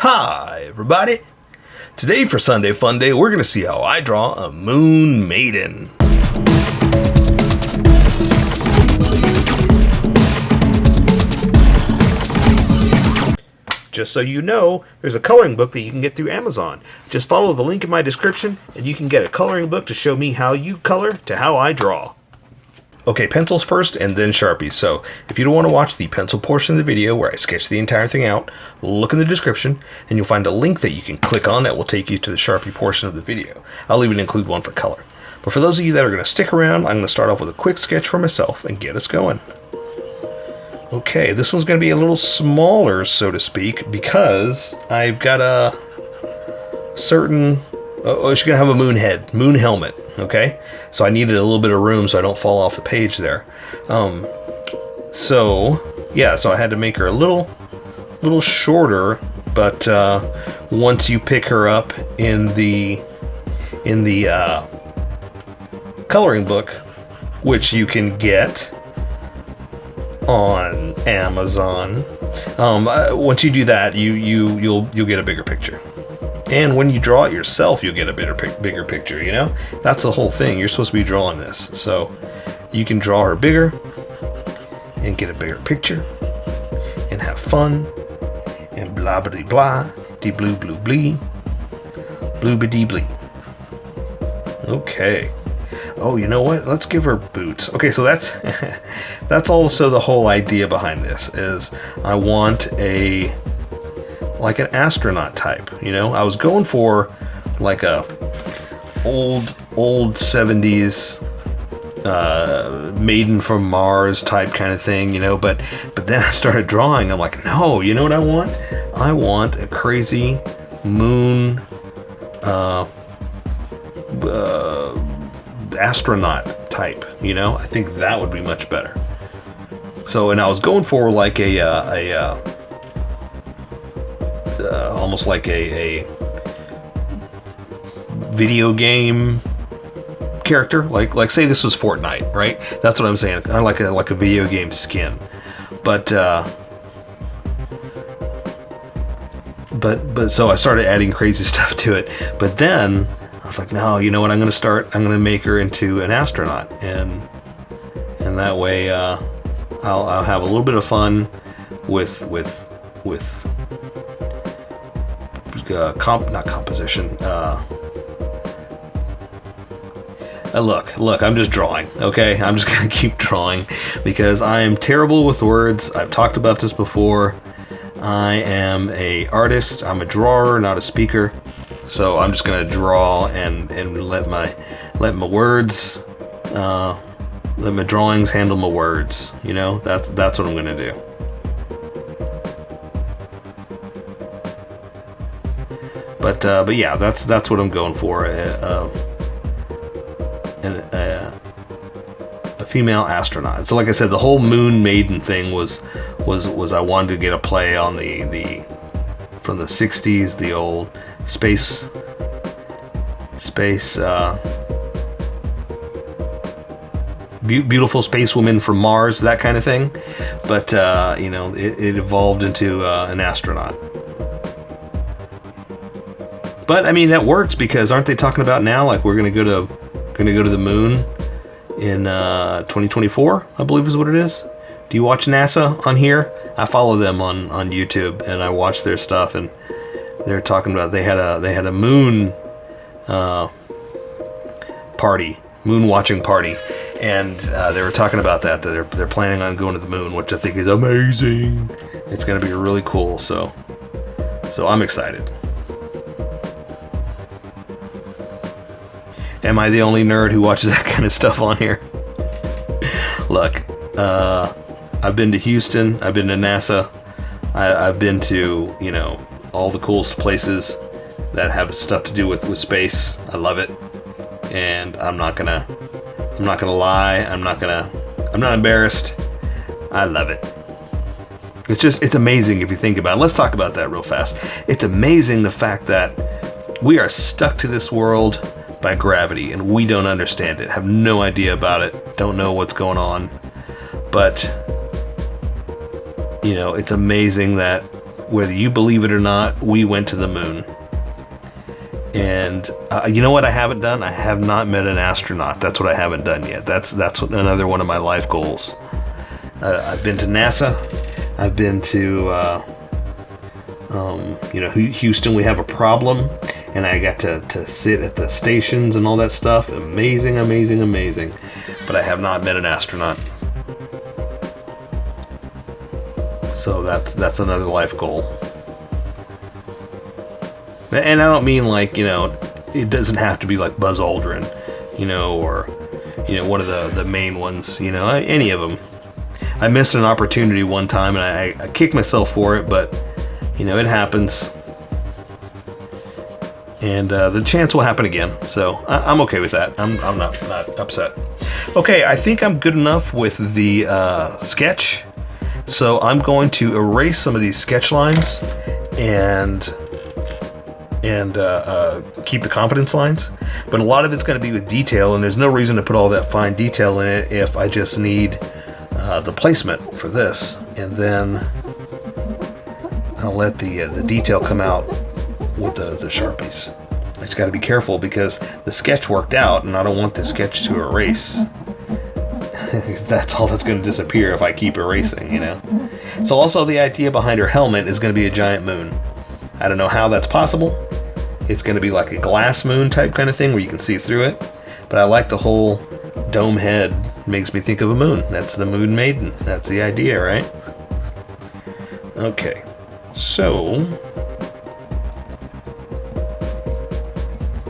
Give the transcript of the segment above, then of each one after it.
Hi, everybody! Today for Sunday Fun Day, we're going to see how I draw a Moon Maiden. Just so you know, there's a coloring book that you can get through Amazon. Just follow the link in my description, and you can get a coloring book to show me how you color to how I draw. Okay, pencils first and then Sharpies. So if you don't want to watch the pencil portion of the video where I sketch the entire thing out, look in the description and you'll find a link that you can click on that will take you to the Sharpie portion of the video. I'll even include one for color. But for those of you that are going to stick around, I'm going to start off with a quick sketch for myself and get us going. Okay, this one's going to be a little smaller, so to speak, because I've got a certain... she's going to have a moon head, moon helmet, okay? So I needed a little bit of room so I don't fall off the page there. So I had to make her a little shorter, but once you pick her up in the coloring book, which you can get on Amazon, once you do that, you'll get a bigger picture. And when you draw it yourself, you'll get a bigger picture, you know? That's the whole thing. You're supposed to be drawing this. So you can draw her bigger and get a bigger picture and have fun and blah blah blah, de blue blue blee, blue ba dee blee. Okay. Oh, you know what? Let's give her boots. Okay, so that's that's also the whole idea behind this is I want like an astronaut type, you know? I was going for like a old 70s Maiden from Mars type kind of thing, you know? But then I started drawing. I'm like, no, you know what I want? I want a crazy moon astronaut type, you know? I think that would be much better. So, and I was going for like almost like a video game character, like say this was Fortnite, right? That's what I'm saying. Kind of like a video game skin, but so I started adding crazy stuff to it. But then I was like, no, you know what? I'm gonna make her into an astronaut, and that way I'll have a little bit of fun with not composition. Look, I'm just drawing, okay? I'm just gonna keep drawing because I am terrible with words. I've talked about this before. I am a artist. I'm a drawer, not a speaker. So I'm just gonna draw and let my words, let my drawings handle my words. You know, that's what I'm gonna do. But yeah, that's what I'm going for. A female astronaut. So like I said, the whole Moon Maiden thing was I wanted to get a play on the from the 60s, the old space beautiful space woman from Mars, that kind of thing. But you know, it evolved into an astronaut. But I mean that works because aren't they talking about now like we're gonna go to the moon in 2024? I believe is what it is. Do you watch NASA on here? I follow them on YouTube and I watch their stuff, and they're talking about they had a moon party, moon watching party, and they were talking about that they're planning on going to the moon, which I think is amazing. It's gonna be really cool. So I'm excited. Am I the only nerd who watches that kind of stuff on here? Look, I've been to Houston, I've been to NASA, I've been to, you know, all the coolest places that have stuff to do with space. I love it, and I'm not gonna lie. I'm not embarrassed. I love it. It's amazing if you think about it. Let's talk about that real fast. It's amazing the fact that we are stuck to this world by gravity, and we don't understand it, have no idea about it, don't know what's going on. But, you know, it's amazing that whether you believe it or not, we went to the moon. And you know what I haven't done? I have not met an astronaut. That's what I haven't done yet. That's another one of my life goals. I've been to NASA. I've been to Houston. We have a problem, and I got to sit at the stations and all that stuff. Amazing, amazing, amazing. But I have not met an astronaut. So that's another life goal. And I don't mean like, it doesn't have to be like Buzz Aldrin, or, one of the main ones, any of them. I missed an opportunity one time and I kicked myself for it, but, it happens. And the chance will happen again. So I'm okay with that. I'm not upset. Okay, I think I'm good enough with the sketch. So I'm going to erase some of these sketch lines and keep the confidence lines, but a lot of it's going to be with detail, and there's no reason to put all that fine detail in it if I just need the placement for this, and then I'll let the detail come out with the Sharpies. I just got to be careful because the sketch worked out, and I don't want the sketch to erase. That's all that's going to disappear if I keep erasing, So also the idea behind her helmet is going to be a giant moon. I don't know how that's possible. It's going to be like a glass moon type kind of thing where you can see through it. But I like the whole dome head. It makes me think of a moon. That's the Moon Maiden. That's the idea, right? Okay. So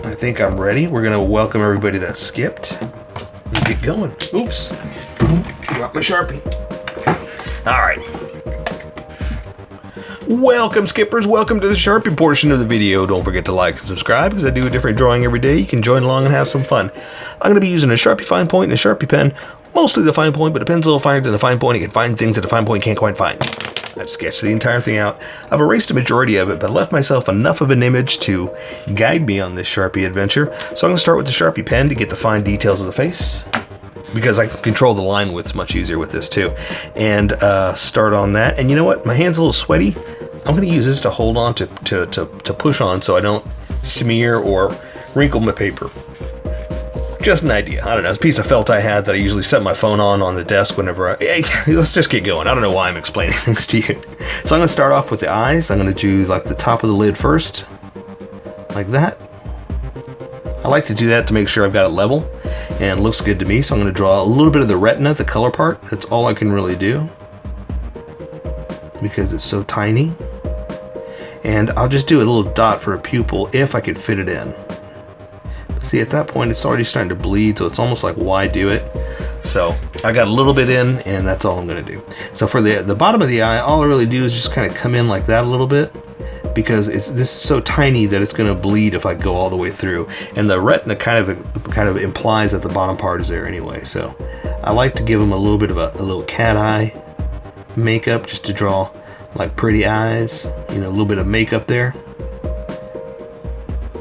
I think I'm ready. We're going to welcome everybody that skipped. And get going. Oops. Drop my Sharpie. All right. Welcome, skippers. Welcome to the Sharpie portion of the video. Don't forget to like and subscribe because I do a different drawing every day. You can join along and have some fun. I'm going to be using a Sharpie fine point and a Sharpie pen. Mostly the fine point, but a pen's a little finer than a fine point. You can find things that a fine point can't quite find. I've sketched the entire thing out. I've erased a majority of it, but left myself enough of an image to guide me on this Sharpie adventure. So I'm going to start with the Sharpie pen to get the fine details of the face, because I can control the line widths much easier with this too. And start on that. And you know what? My hand's a little sweaty. I'm going to use this to hold on to push on so I don't smear or wrinkle my paper. Just an idea. I don't know. It's a piece of felt I had that I usually set my phone on the desk whenever hey, let's just get going. I don't know why I'm explaining things to you. So I'm going to start off with the eyes. I'm going to do like the top of the lid first. Like that. I like to do that to make sure I've got it level. And it looks good to me. So I'm going to draw a little bit of the retina, the color part. That's all I can really do, because it's so tiny. And I'll just do a little dot for a pupil if I can fit it in. See, at that point it's already starting to bleed, so it's almost like, why do it? So I got a little bit in, and that's all I'm going to do. So for the bottom of the eye, all I really do is just kind of come in like that a little bit, because this is so tiny that it's going to bleed if I go all the way through. And the retina kind of implies that the bottom part is there anyway. So I like to give them a little bit of a little cat eye makeup, just to draw like pretty eyes, a little bit of makeup there.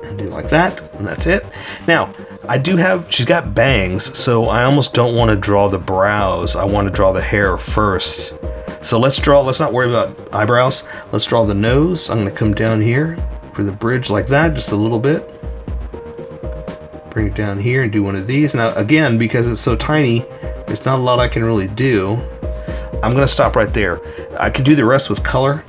And do like that, and that's it. Now, she's got bangs, so I almost don't want to draw the brows. I want to draw the hair first. So let's not worry about eyebrows. Let's draw the nose. I'm going to come down here for the bridge like that, just a little bit. Bring it down here and do one of these. Now, again, because it's so tiny, there's not a lot I can really do. I'm going to stop right there. I can do the rest with color.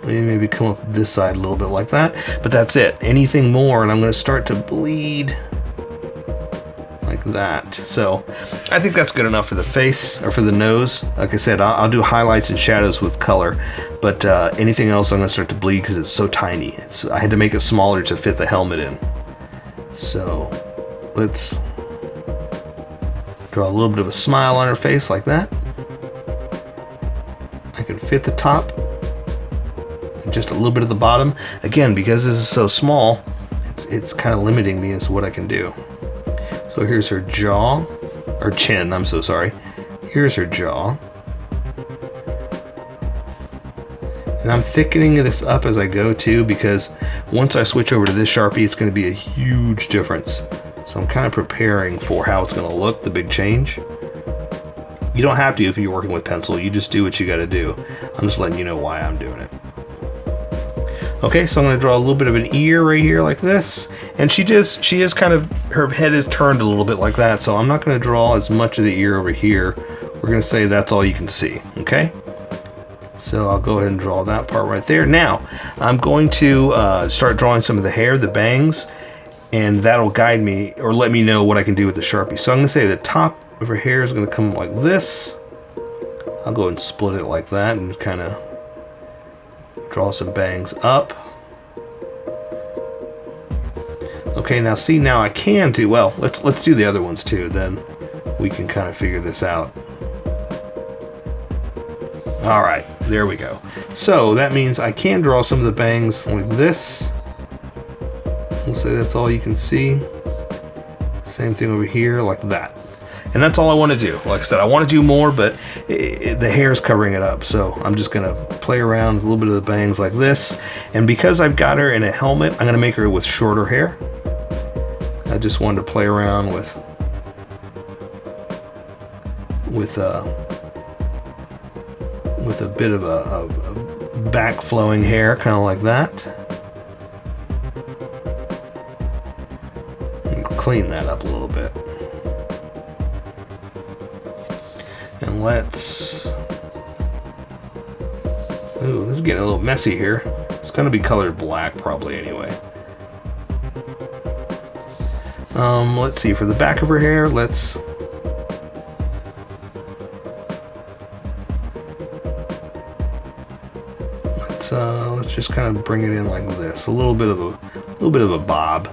Maybe come up this side a little bit like that, but that's it. Anything more, and I'm going to start to bleed like that. So I think that's good enough for the face, or for the nose. Like I said, I'll do highlights and shadows with color, but anything else I'm going to start to bleed because it's so tiny. I had to make it smaller to fit the helmet in. So let's draw a little bit of a smile on her face like that. I can fit the top and just a little bit of the bottom. Again, because this is so small, it's kind of limiting me as to what I can do. So here's her jaw, or chin, I'm so sorry. Here's her jaw. And I'm thickening this up as I go too, because once I switch over to this Sharpie, it's going to be a huge difference. So I'm kind of preparing for how it's going to look, the big change. You don't have to if you're working with pencil. You just do what you got to do. I'm just letting you know why I'm doing it. Okay, so I'm going to draw a little bit of an ear right here like this. And she is kind of, her head is turned a little bit like that, so I'm not going to draw as much of the ear over here. We're going to say that's all you can see, okay? So I'll go ahead and draw that part right there. Now, I'm going to start drawing some of the hair, the bangs, and that'll guide me or let me know what I can do with the Sharpie. So I'm going to say the top of her hair is going to come like this. I'll go and split it like that and kind of draw some bangs up. Okay, now see, now I can do, well, let's do the other ones too, then we can kind of figure this out. All right, there we go. So that means I can draw some of the bangs like this. We'll say that's all you can see. Same thing over here like that. And that's all I want to do. Like I said, I want to do more, but the hair is covering it up. So I'm just going to play around with a little bit of the bangs like this. And because I've got her in a helmet, I'm going to make her with shorter hair. I just wanted to play around with a bit of a back flowing hair, kind of like that. And clean that up a little bit. And let's, ooh, this is getting a little messy here. It's going to be colored black probably anyway. Let's see, for the back of her hair, let's just kind of bring it in like this. A little bit of a bob.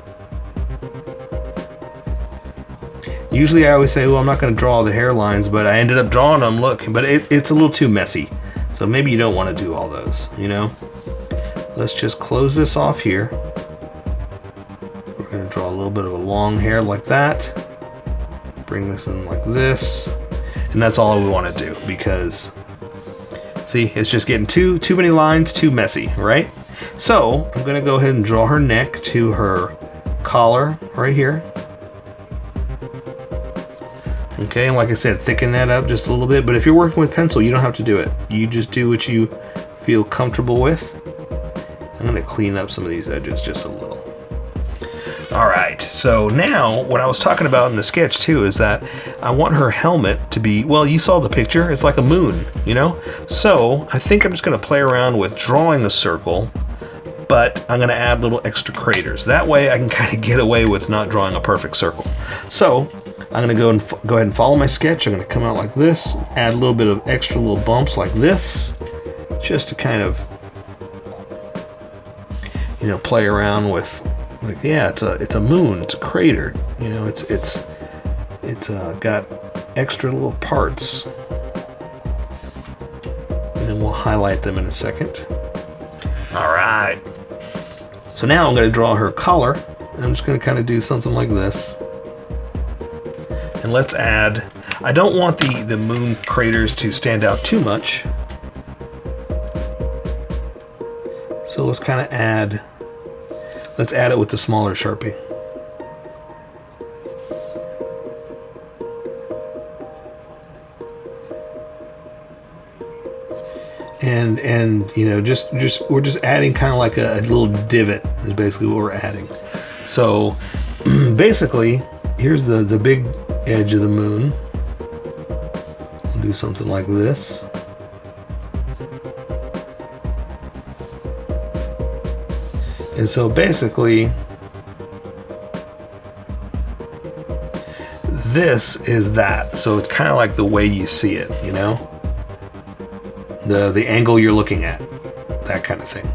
Usually I always say, well, I'm not going to draw the hairlines, but I ended up drawing them, look, but it's a little too messy. So maybe you don't want to do all those, you know? Let's just close this off here. We're going to draw a little bit of a long hair like that. Bring this in like this. And that's all we want to do because, see, it's just getting too many lines, too messy, right? So I'm going to go ahead and draw her neck to her collar right here. Okay, and like I said, thicken that up just a little bit, but if you're working with pencil, you don't have to do it. You just do what you feel comfortable with. I'm going to clean up some of these edges just a little. All right, so now what I was talking about in the sketch too is that I want her helmet to be, well, you saw the picture, it's like a moon, you know? So I think I'm just going to play around with drawing a circle, but I'm going to add little extra craters. That way I can kind of get away with not drawing a perfect circle. So I'm going to go ahead and follow my sketch. I'm going to come out like this, add a little bit of extra little bumps like this, just to kind of, you know, play around with, like, yeah, it's a moon, it's a crater, you know, it's got extra little parts, and then we'll highlight them in a second. All right. So now I'm going to draw her collar. I'm just going to kind of do something like this. And let's add, I don't want the moon craters to stand out too much. So let's kind of add, let's add it with the smaller Sharpie. And you know, we're just adding kind of like a little divot is basically what we're adding. So basically, here's the big edge of the moon. We'll do something like this. And so basically, this is that. So it's kind of like the way you see it, you know? The angle you're looking at, that kind of thing.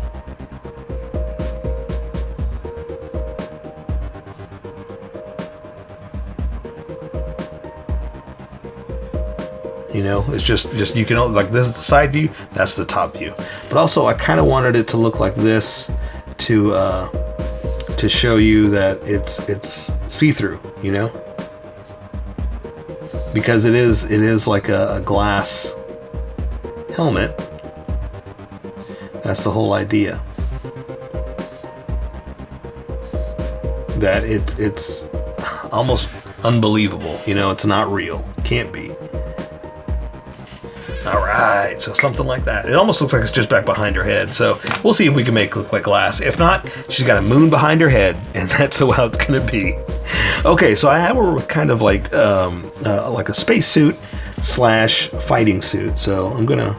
You know, it's just you can, like, this is the side view, that's the top view. But also I kind of wanted it to look like this to show you that it's see-through, you know? Because it is like a glass helmet. That's the whole idea. That it's almost unbelievable, you know, it's not real. Can't be. All right, so something like that. It almost looks like it's just back behind her head. So we'll see if we can make it look like glass. If not, she's got a moon behind her head, and that's how it's gonna be. Okay, so I have her with kind of like a spacesuit slash fighting suit. So I'm gonna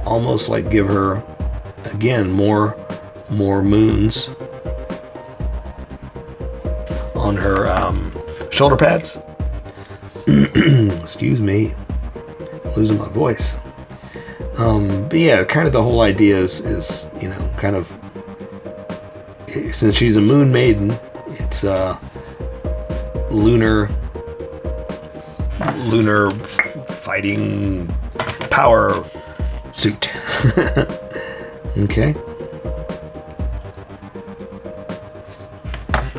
almost like give her again more moons on her shoulder pads. Excuse me, losing my voice. But yeah, kind of the whole idea is you know, kind of, since she's a Moon Maiden, it's lunar fighting power suit. Okay.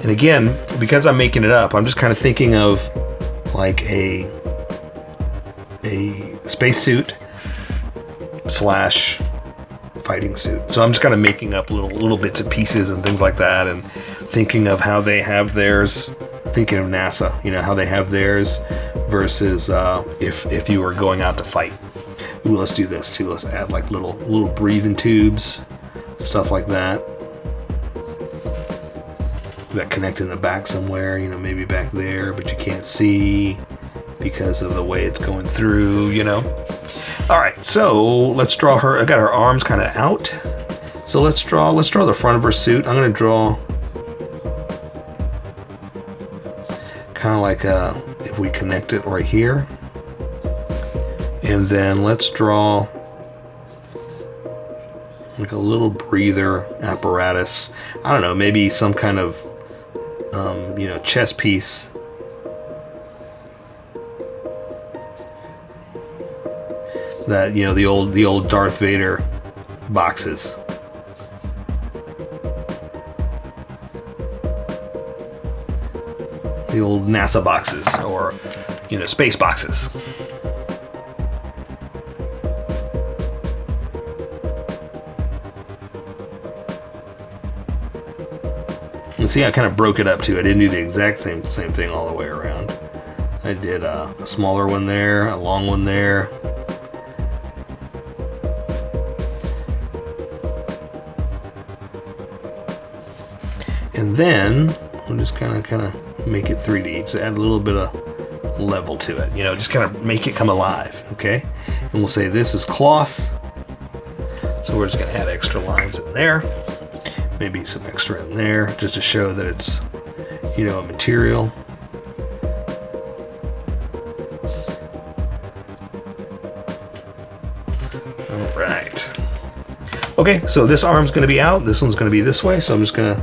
And again, because I'm making it up, I'm just kind of thinking of like a spacesuit slash fighting suit. So I'm just kind of making up little bits and pieces and things like that, and thinking of how they have theirs. Thinking of NASA, you know, how they have theirs versus if you were going out to fight. Ooh, let's do this too. Let's add like little breathing tubes, stuff like that. That connect in the back somewhere, you know, maybe back there, but you can't see because of the way it's going through, you know. All right, so let's draw her. I got her arms kind of out. So let's draw the front of her suit. I'm gonna draw kind of like if we connect it right here. And then let's draw like a little breather apparatus. I don't know, maybe some kind of you know, chess piece. That, you know, the old Darth Vader boxes. The old NASA boxes, or, you know, space boxes. And see, I kind of broke it up too. I didn't do the exact same thing all the way around. I did a smaller one there, a long one there. And then we'll just kind of make it 3D. Just add a little bit of level to it. You know, just kind of make it come alive. Okay. And we'll say this is cloth. So we're just going to add extra lines in there. Maybe some extra in there, just to show that it's, you know, a material. All right. Okay, so this arm's going to be out. This one's going to be this way. So I'm just going to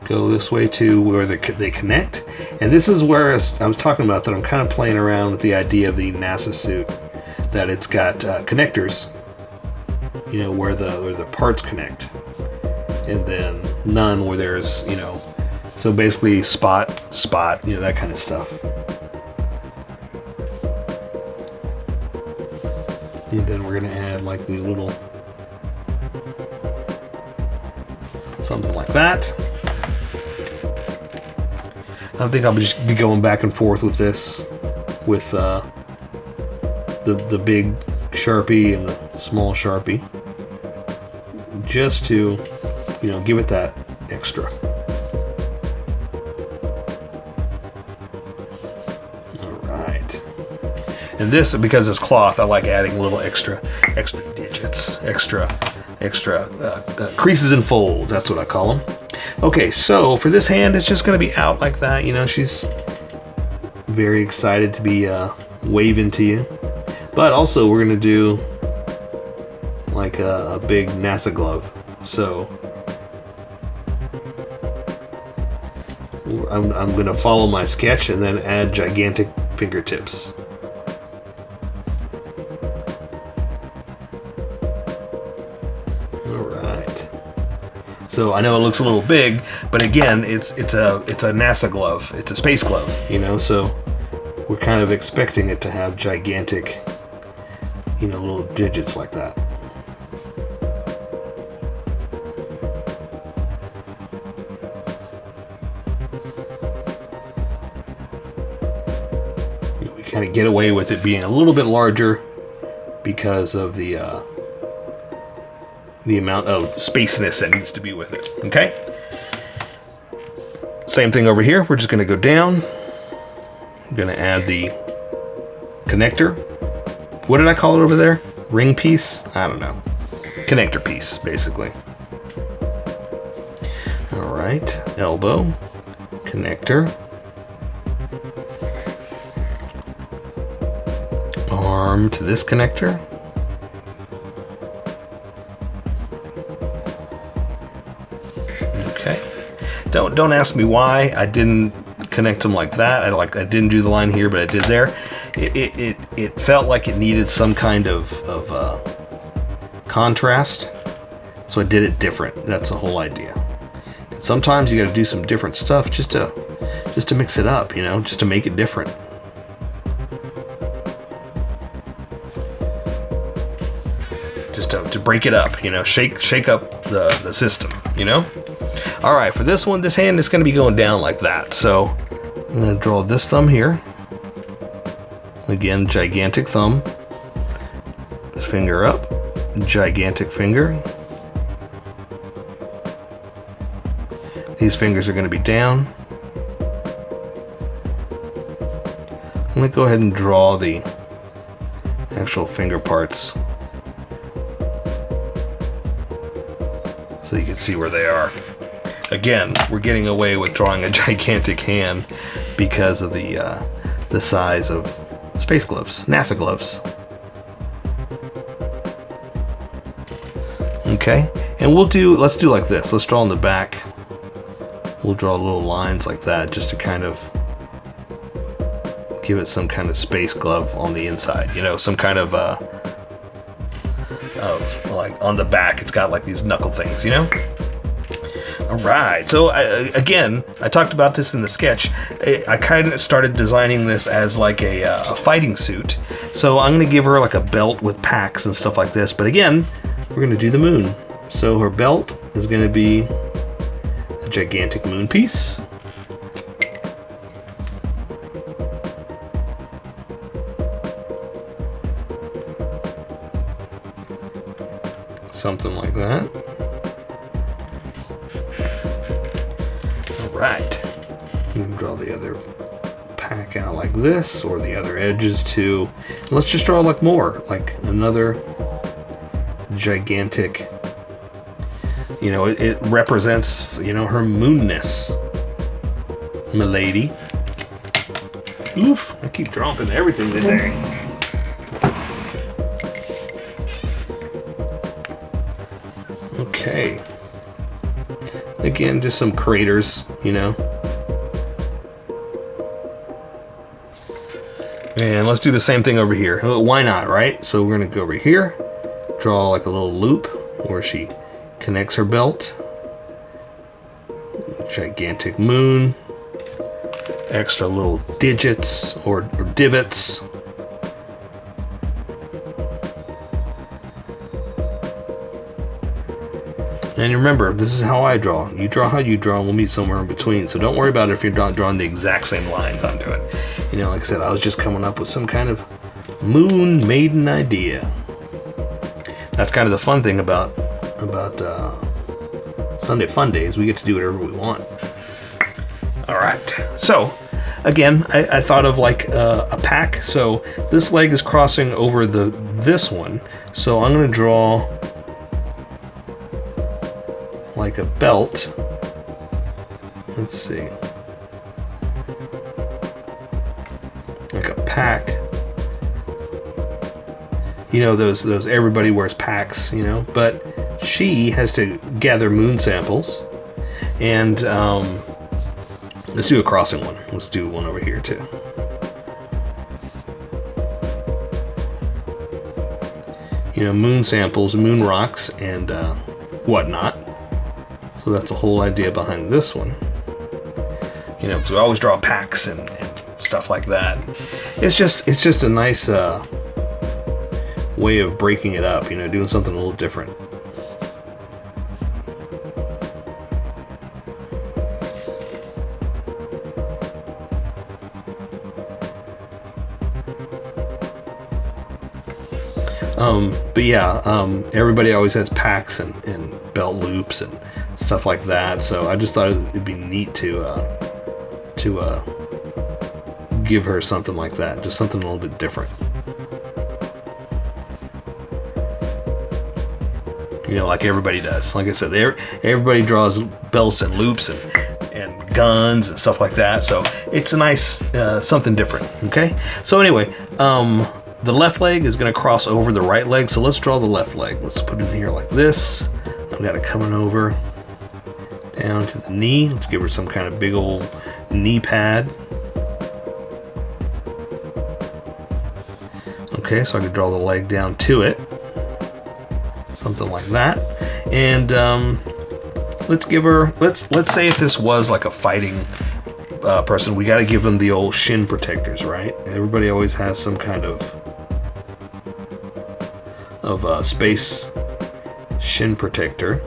go this way to where they connect. And this is where I was talking about that I'm kind of playing around with the idea of the NASA suit, that it's got connectors, you know, where the parts connect. And then none where there's, you know, so basically spot, you know, that kind of stuff. And then we're gonna add like the little something like that. I think I'll just be going back and forth with this, with the big Sharpie and the small Sharpie, just to, you know, give it that extra. All right. And this, because it's cloth, I like adding a little extra digits, extra creases and folds. That's what I call them. Okay, so for this hand, it's just going to be out like that. You know, she's very excited to be waving to you. But also, we're going to do like a big NASA glove. So I'm going to follow my sketch and then add gigantic fingertips. All right. So I know it looks a little big, but again, it's a NASA glove. It's a space glove, you know. So we're kind of expecting it to have gigantic, you know, little digits like that. Kind of get away with it being a little bit larger because of the amount of spaceness that needs to be with it. Okay. Same thing over here. We're just going to go down. I'm going to add the connector. What did I call it over there? Ring piece? I don't know. Connector piece, basically. All right. Elbow. Connector. Arm to this connector. Okay. Don't ask me why I didn't connect them like that. I didn't do the line here, but I did there. It felt like it needed some kind of contrast, so I did it different. That's the whole idea. And sometimes you got to do some different stuff just to mix it up, you know, just to make it different. Just to break it up, you know, shake up the system, you know. All right, for this one, this hand is going to be going down like that. So I'm going to draw this thumb here. Again, gigantic thumb. This finger up, gigantic finger. These fingers are going to be down. I'm going to go ahead and draw the actual finger parts so you can see where they are. Again, we're getting away with drawing a gigantic hand because of the size of space gloves, NASA gloves. Okay, and let's do like this. Let's draw on the back. We'll draw little lines like that just to kind of give it some kind of space glove on the inside. You know, some kind of like on the back, it's got like these knuckle things, you know? All right, so again, I talked about this in the sketch. I kind of started designing this as like a fighting suit. So I'm gonna give her like a belt with packs and stuff like this. But again, we're gonna do the moon. So her belt is gonna be a gigantic moon piece. Something like that. Right. You can draw the other pack out like this, or the other edges too. Let's just draw like more, like another gigantic, you know, it represents, you know, her moonness. Milady. Oof, I keep dropping everything today. Okay. Again, just some craters, you know. And let's do the same thing over here. Why not, right? So we're gonna go over here, draw like a little loop where she connects her belt. Gigantic moon. Extra little digits or divots. And remember, this is how I draw. You draw how you draw, and we'll meet somewhere in between. So don't worry about it if you're not drawing the exact same lines I'm doing. You know, like I said, I was just coming up with some kind of Moon Maiden idea. That's kind of the fun thing about Sunday Fun Days. We get to do whatever we want. All right. So again, I thought of like a pack. So this leg is crossing over this one. So I'm going to draw like a belt. Let's see. Like a pack. You know, those everybody wears packs, you know, but she has to gather moon samples. And let's do a crossing one. Let's do one over here too. You know, moon samples, moon rocks, and whatnot. So that's the whole idea behind this one. You know, because we always draw packs and stuff like that. It's just a nice way of breaking it up, you know, doing something a little different. But yeah, everybody always has packs and belt loops and stuff like that. So I just thought it'd be neat to give her something like that, just something a little bit different. You know, like everybody does. Like I said, everybody draws belts and loops and guns and stuff like that. So it's a nice something different. Okay. So anyway, the left leg is going to cross over the right leg. So let's draw the left leg. Let's put it in here like this. I've got it coming over down to the knee. Let's give her some kind of big old knee pad. Okay, so I can draw the leg down to it. Something like that. And let's give her, let's say if this was like a fighting person, we got to give them the old shin protectors, right? Everybody always has some kind of space shin protector.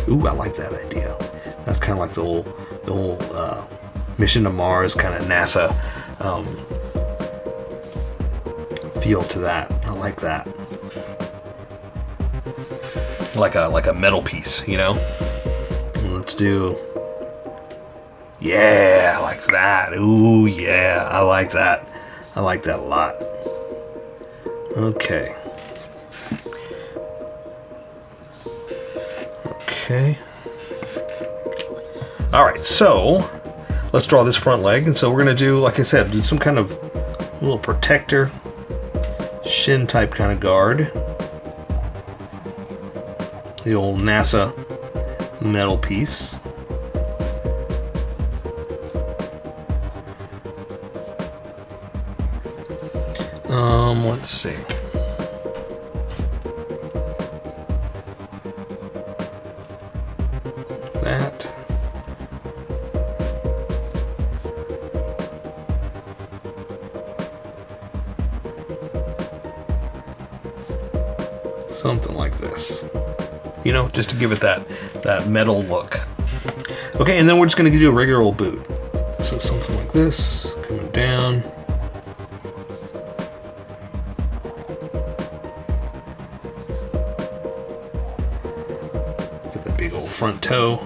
Ooh, I like that idea. That's kind of like the whole mission to Mars kind of NASA feel to that. I like that. Like a metal piece, you know. Let's do, yeah, like that. Ooh, yeah, I like that. I like that a lot. Okay. Okay. All right, so let's draw this front leg, and so we're gonna do, like I said, do some kind of little protector, shin type kind of guard. The old NASA metal piece. Let's see. That. Something like this. You know, just to give it that metal look. Okay, and then we're just going to do a regular old boot. So something like this, coming down. Get the big old front toe.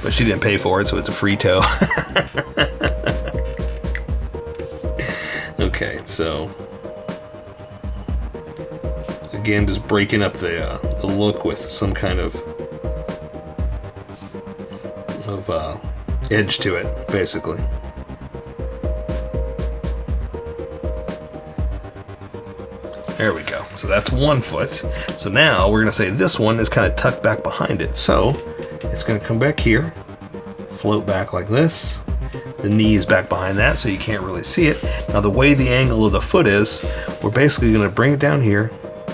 But she didn't pay for it, so it's a free toe. Okay, so again, just breaking up the look with some kind of edge to it, basically. There we go. So that's one foot. So now we're going to say this one is kind of tucked back behind it. So it's going to come back here, float back like this. The knee is back behind that, so you can't really see it. Now the way the angle of the foot is, we're basically going to bring it down here.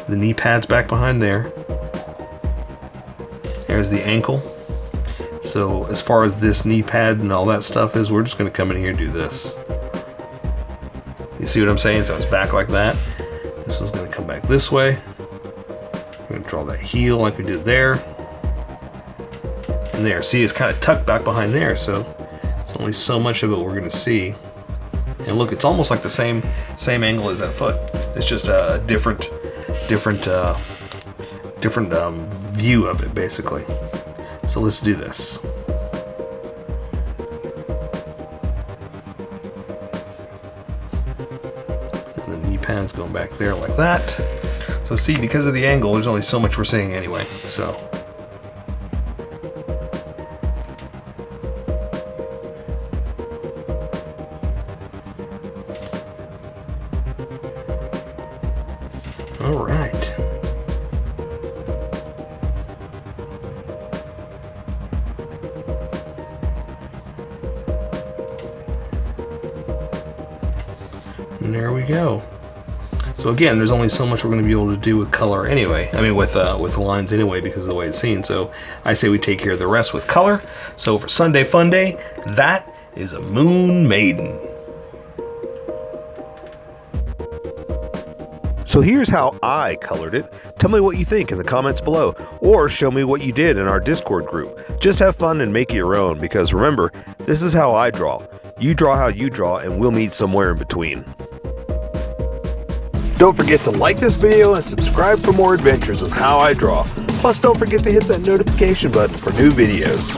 The knee pad's back behind there. There's the ankle. So as far as this knee pad and all that stuff is, we're just going to come in here and do this. You see what I'm saying? So it's back like that. This one's going to come back this way. We're going to draw that heel like we did there. And there. See, it's kind of tucked back behind there, so there's only so much of it we're going to see. And look, it's almost like the same angle as that foot. It's just a different view of it, basically. So let's do this. And the knee pad's going back there like that. So see, because of the angle, there's only so much we're seeing anyway. So all right. And there we go. So again, there's only so much we're going to be able to do with color anyway. I mean, with lines anyway, because of the way it's seen. So I say we take care of the rest with color. So for Sunday Fun Day, that is a Moon Maiden. So here's how I colored it. Tell me what you think in the comments below, or show me what you did in our Discord group. Just have fun and make it your own, because remember, this is how I draw. You draw how you draw, and we'll meet somewhere in between. Don't forget to like this video and subscribe for more adventures with How I Draw. Plus, don't forget to hit that notification button for new videos.